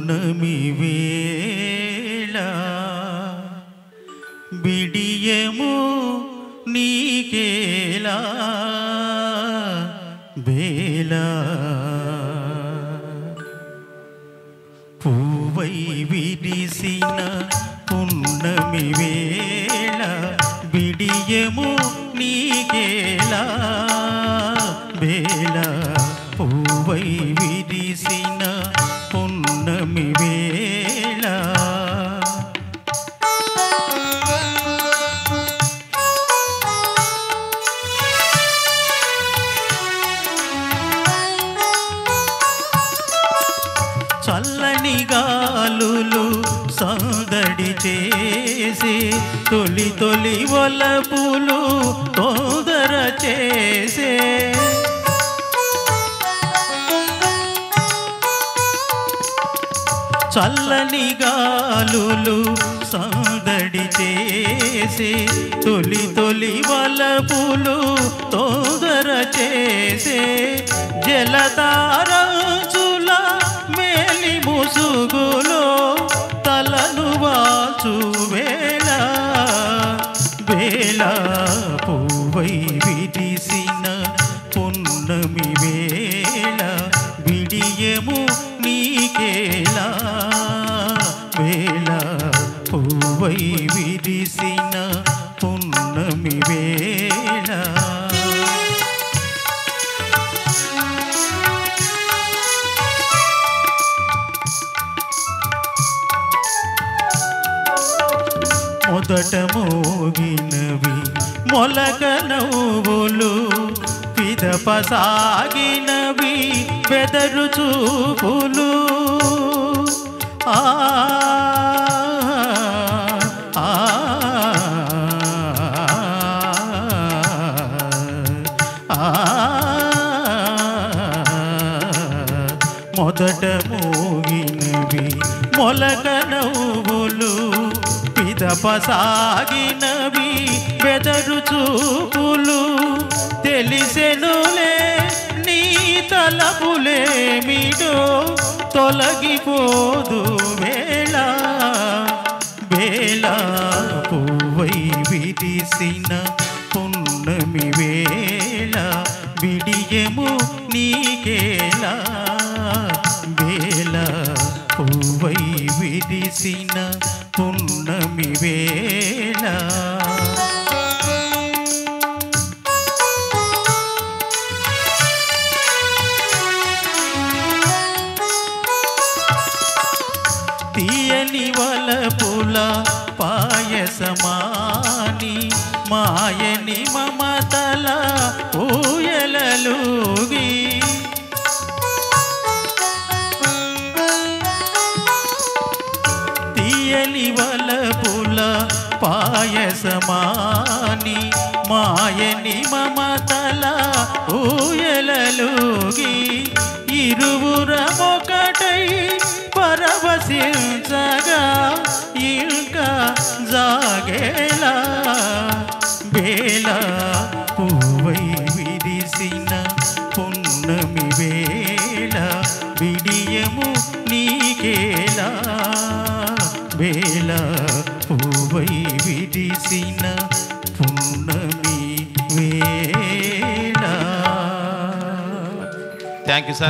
పున్నమి వేళ బిడియము నీకేలా బేలా పూవై విరిసిన పున్నమి వేళ బిడియము నీకేలా బేలా పూవై విరిసిన పున్నమి వేళ చల్లని గాలులు సందడి చేసి తొలి తొలి వలపులు తోదర చేసే చల్లని గాలులు సందడి చేసి తొలి తొలి వలపులు తోదర చేసే జలతారంచుల మేలి ముసుగులో తలను వాచు వేళ వేళ పూవై విరిసిన పున్నమి వేళ బిడియము నీకేలా వేళ పూవై విరిసిన పున్నమి వేళ మొదట మోగినవి మొలక నవ్వులు పిదప సాగినవి బెదరు చూపులు ఆ మొదట మోగినవి మొలక నవ్వులు పిదప సాగినవి బెదరు చూపులు తెలిసెనులే నీ తలపులేమిటో తొలగిపోదు వేళ వేళ పూవై విరిసిన పున్నమి వేళ బిడియము నీకేలా వేళ పూవై విరిసిన పున్నమి వేళ తీయని వలపుల పాయసమాని మాయని మమతల ఊయలలుగి తీయని వలపుల పాయసమాని మాయని మమతల ఊయలలుగి ఇరువురమొకటై పరవశించగా ఇంకా జాగేలా వేళ పూవై విరిసిన పున్నమి వేళ బిడియము నీకేలా వేళ పూవై విరిసిన పున్నమి వేళ. Thank you sir.